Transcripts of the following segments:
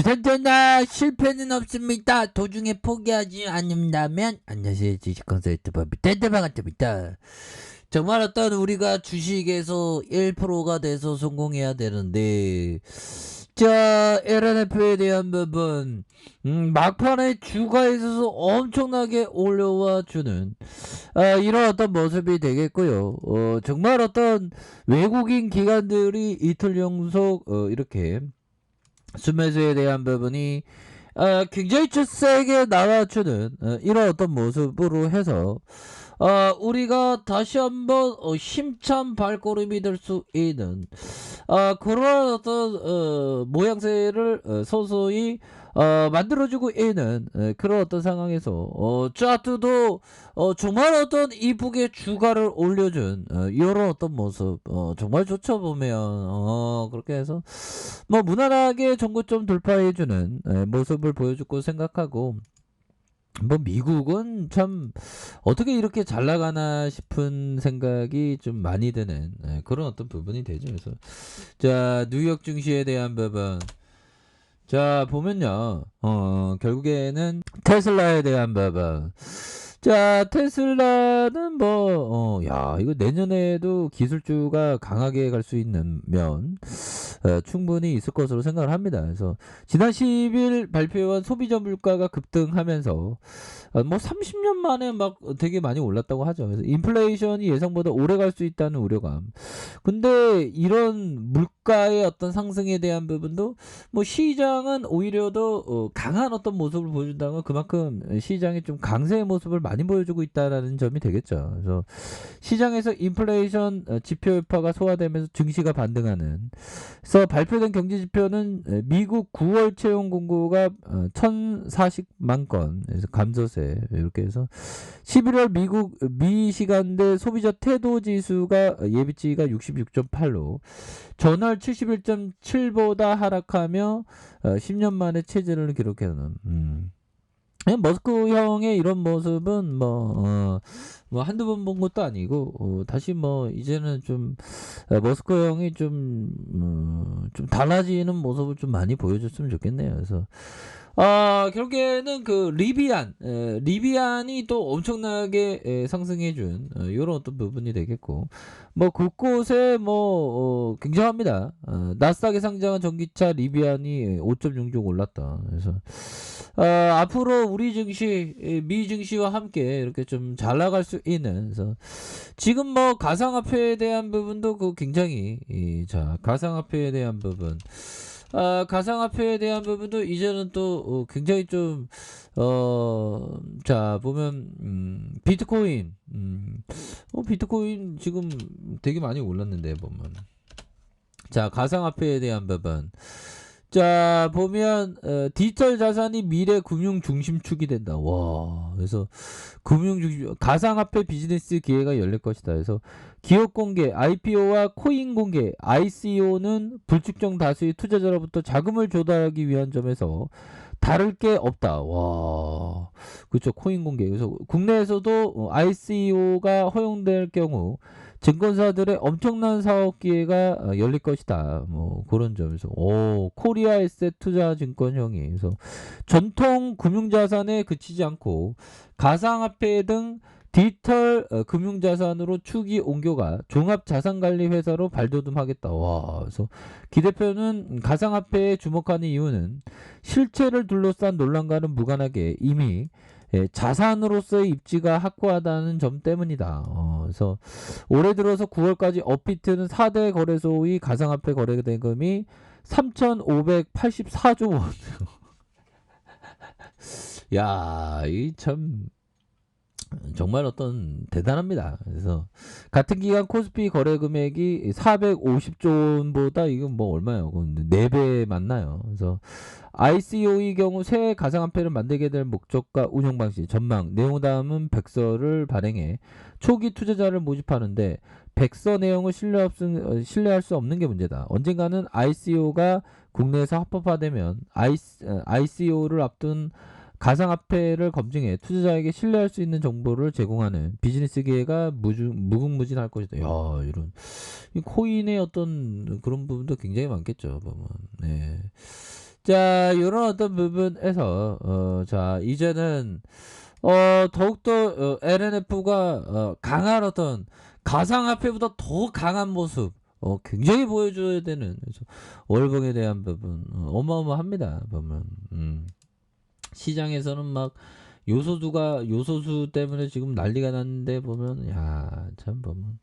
부산전화 실패는 없습니다. 도중에 포기하지 않는다면 안녕하세요. 주식 컨설트 법이 댄대방한테입니다. 정말 어떤 우리가 주식에서 1%가 돼서 성공해야 되는데 자 LNF에 대한 부분 막판에 주가에 있어서 엄청나게 올려와 주는 이런 어떤 모습이 되겠고요. 정말 어떤 외국인 기관들이 이틀 연속 이렇게 순매수에 대한 부분이 굉장히 좀 세게 나와주는 이런 어떤 모습으로 해서 우리가 다시 한번 힘찬 발걸음이 될 수 있는 그런 어떤 모양새를 서서히 만들어주고 있는 그런 어떤 상황에서 차트도 정말 어떤 이쁘게 주가를 올려준 이런 어떤 모습 정말 좋죠. 보면 그렇게 해서 뭐 무난하게 전고점 돌파해주는 모습을 보여주고 생각하고, 뭐 미국은 참 어떻게 이렇게 잘 나가나 싶은 생각이 좀 많이 드는 그런 어떤 부분이 되죠. 그래서 자 뉴욕 증시에 대한 부분 자 보면요 결국에는 테슬라에 대한 부분 자 테슬라는 야 이거 내년에도 기술주가 강하게 갈 수 있는 면 충분히 있을 것으로 생각을 합니다. 그래서 지난 10일 발표한 소비자 물가가 급등하면서 뭐 30년 만에 막 되게 많이 올랐다고 하죠. 그래서 인플레이션이 예상보다 오래 갈 수 있다는 우려감. 근데 이런 물가의 어떤 상승에 대한 부분도 뭐 시장은 오히려 더 강한 어떤 모습을 보여준다는 건 그만큼 시장이 좀 강세의 모습을 많이 보여주고 있다라는 점이 되겠죠. 그래서 시장에서 인플레이션 지표 여파가 소화되면서 증시가 반등하는. 그래서 발표된 경제 지표는 미국 9월 채용 공고가 1,040만 건, 그래서 감소세 이렇게 해서 11월 미국 미시간대 소비자 태도 지수가 예비치가 66.8로 전월 71.7보다 하락하며 10년 만에 최저를 기록하는. 머스크 형의 이런 모습은 뭐 한두 번 본 것도 아니고 다시 뭐 이제는 좀 머스크 형이 좀 달라지는 모습을 좀 많이 보여줬으면 좋겠네요. 그래서 결국에는 그 리비안이 또 엄청나게 상승해준 이런 어떤 부분이 되겠고, 뭐 곳곳에 뭐 굉장합니다. 나스닥에 상장한 전기차 리비안이 5.6조 올랐다. 그래서 앞으로 우리 증시, 미 증시와 함께 이렇게 좀 잘 나갈 수 있는. 그래서 지금 뭐 가상화폐에 대한 부분도 그 굉장히 자 가상화폐에 대한 부분. 가상화폐에 대한 부분도 이제는 또 굉장히 좀 자 보면 비트코인 비트코인 지금 되게 많이 올랐는데 보면 자 가상화폐에 대한 부분 자 보면 디지털 자산이 미래 금융 중심축이 된다. 와 그래서 금융 중심 가상화폐 비즈니스 기회가 열릴 것이다. 그래서 기업 공개 IPO와 코인 공개 ICO는 불특정 다수의 투자자로부터 자금을 조달하기 위한 점에서 다를 게 없다. 와 그렇죠. 코인 공개. 그래서 국내에서도 ICO가 허용될 경우 증권사들의 엄청난 사업 기회가 열릴 것이다. 뭐 그런 점에서 코리아 에셋 투자 증권형이 그래서 전통 금융자산에 그치지 않고 가상화폐 등 디지털 금융자산으로 축이 옮겨가 종합자산관리 회사로 발돋움하겠다. 와, 그래서 기 대표는 가상화폐에 주목하는 이유는 실체를 둘러싼 논란과는 무관하게 이미 자산으로서의 입지가 확고하다는 점 때문이다. 그래서 올해 들어서 9월까지 업비트는 4대 거래소의 가상화폐 거래 대금이 3,584조 원. 야, 이 참 정말 어떤 대단합니다. 그래서 같은 기간 코스피 거래 금액이 450조 원보다 이건 뭐 얼마예요? 4배 맞나요? 그래서 ICO의 경우 새 가상화폐를 만들게 될 목적과 운영 방식, 전망, 내용 다음은 백서를 발행해 초기 투자자를 모집하는데 백서 내용을 신뢰할 수 없는 게 문제다. 언젠가는 ICO가 국내에서 합법화되면 ICO를 앞둔 가상화폐를 검증해 투자자에게 신뢰할 수 있는 정보를 제공하는 비즈니스 기회가 무궁무진할 것이다. 야, 이런 이 코인의 어떤 그런 부분도 굉장히 많겠죠. 보면. 네. 자, 요런 어떤 부분에서 자, 이제는 더욱더 LNF가 강한 어떤 가상화폐보다 더 강한 모습 굉장히 보여줘야 되는, 그래서 월봉에 대한 부분 어마어마합니다. 보면 시장에서는 막 요소수 때문에 지금 난리가 났는데, 보면 야, 참 보면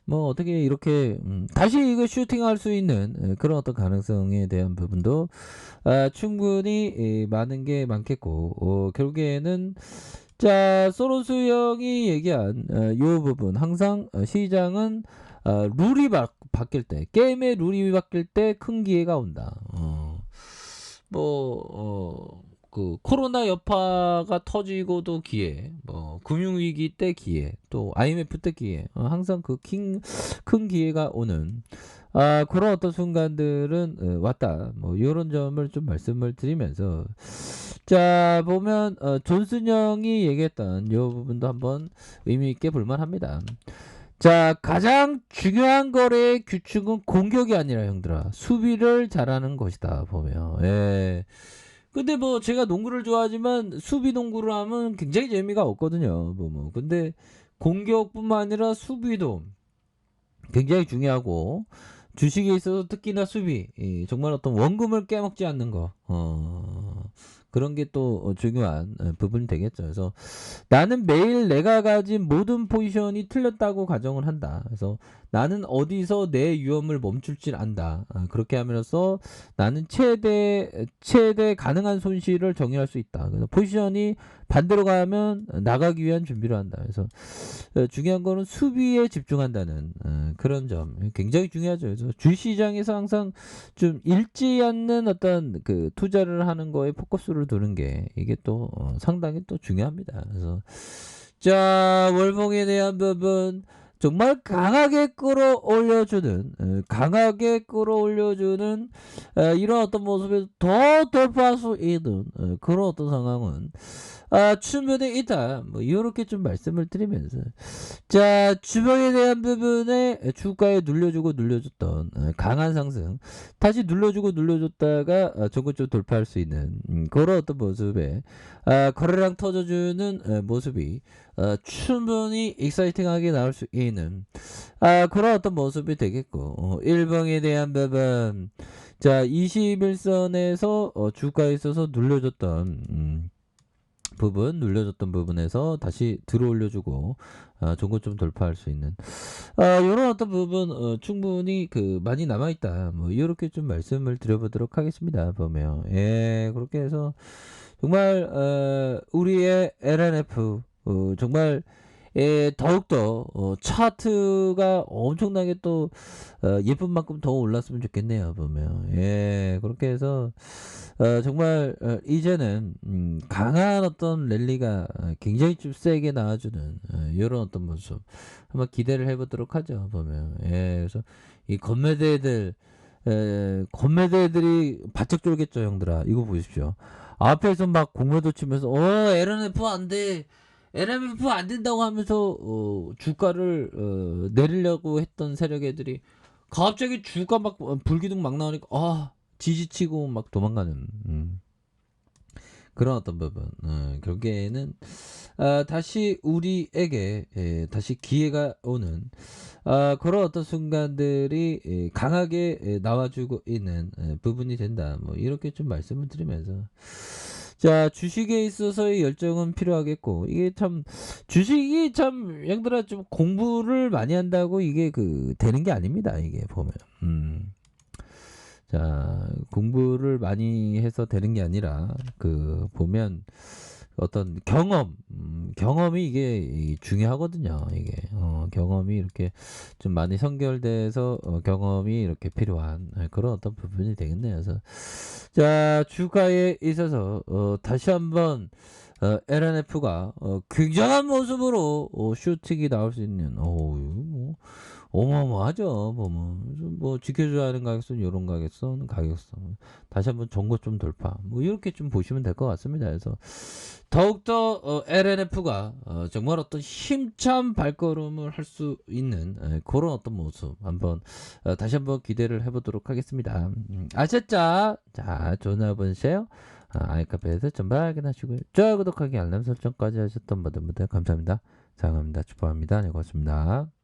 뭐 어떻게 이렇게 다시 이거 슈팅할 수 있는 그런 어떤 가능성에 대한 부분도 충분히 많은 게 많겠고, 결국에는 자, 소로스 형이 얘기한 요 부분, 항상 시장은 룰이 바뀔 때, 게임의 룰이 바뀔 때 큰 기회가 온다. 그 코로나 여파가 터지고도 기회, 뭐 금융위기 때 기회, 또 IMF 때 기회, 항상 그 큰 기회가 오는 그런 어떤 순간들은 왔다. 뭐 이런 점을 좀 말씀을 드리면서, 자, 보면 존슨 형이 얘기했던 이 부분도 한번 의미 있게 볼만합니다. 자, 가장 중요한 거래의 규칙은 공격이 아니라, 형들아, 수비를 잘하는 것이다. 보면 근데 뭐 제가 농구를 좋아하지만 수비 농구를 하면 굉장히 재미가 없거든요. 근데 공격뿐만 아니라 수비도 굉장히 중요하고, 주식에 있어서 특히나 수비, 정말 어떤 원금을 깨먹지 않는 거, 그런 게 또 중요한 부분이 되겠죠. 그래서 나는 매일 내가 가진 모든 포지션이 틀렸다고 가정을 한다. 그래서 나는 어디서 내 위험을 멈출지 안다. 그렇게 하면서 나는 최대 가능한 손실을 정의할 수 있다. 그래서 포지션이 반대로 가면 나가기 위한 준비를 한다. 그래서 중요한 거는 수비에 집중한다는 그런 점 굉장히 중요하죠. 그래서 주시장에서 항상 좀 잃지 않는 어떤 그 투자를 하는 거에 포커스를 두는 게 이게 또 상당히 또 중요합니다. 그래서 자, 월봉에 대한 부분 정말 강하게 끌어올려주는 이런 어떤 모습에 더 돌파할 수 있는 그런 어떤 상황은 충분히 있다. 뭐 이렇게 좀 말씀을 드리면서, 자, 주봉에 대한 부분에 주가에 눌려줬던 강한 상승, 다시 눌려줬다가 전고점 돌파할 수 있는 그런 어떤 모습에 거래량 터져주는 모습이 충분히 익사이팅하게 나올 수 있는 그런 어떤 모습이 되겠고, 일봉에 대한 부분, 자, 21선에서 주가에 있어서 눌려줬던 부분에서 다시 들어올려주고 종고점 돌파할 수 있는 이런 어떤 부분 충분히 많이 남아있다. 뭐 이렇게 좀 말씀을 드려보도록 하겠습니다. 보면 그렇게 해서 정말 우리의 LNF 정말 더욱더 차트가 엄청나게 또 예쁜 만큼 더 올랐으면 좋겠네요. 보면 그렇게 해서 정말 이제는 강한 어떤 랠리가 굉장히 좀 세게 나와주는 이런 어떤 모습 한번 기대를 해보도록 하죠. 보면 그래서 이 건매대들이 바짝 졸겠죠. 형들아, 이거 보십시오. 앞에서 막 공매도 치면서 LNF 안돼, LMF 안 된다고 하면서 주가를 내리려고 했던 세력 애들이 갑자기 주가 막 불기둥 막 나오니까 지지치고 막 도망가는 그런 어떤 부분. 결국에는 다시 우리에게 다시 기회가 오는 그런 어떤 순간들이 강하게 나와주고 있는 부분이 된다. 뭐 이렇게 좀 말씀을 드리면서, 자, 주식에 있어서의 열정은 필요하겠고, 이게 참 주식이 참 양들아 좀 공부를 많이 한다고 이게 되는 게 아닙니다. 이게 보면 자, 공부를 많이 해서 되는 게 아니라 보면 어떤 경험이 이게 중요하거든요. 이게 경험이 이렇게 좀 많이 선결돼서 경험이 이렇게 필요한 그런 어떤 부분이 되겠네요. 그래서 자, 주가에 있어서 다시 한번 LNF가 굉장한 모습으로 슈팅이 나올 수 있는 어마어마하죠. 보면 뭐 지켜줘야 하는 가격선, 요런 가격선, 가격선 다시 한번 전고점 돌파 뭐 이렇게 좀 보시면 될 것 같습니다. 그래서 더욱더 LNF가 정말 어떤 힘찬 발걸음을 할 수 있는 그런 어떤 모습 한번 다시 한번 기대를 해보도록 하겠습니다. 아셨죠? 자, 좋은 하루 보내세요. 아이카페에서 전부 확인하시고요. 좋아요, 구독하기, 알람 설정까지 하셨던 모든 분들 감사합니다. 사랑합니다. 축복합니다. 네, 고맙습니다.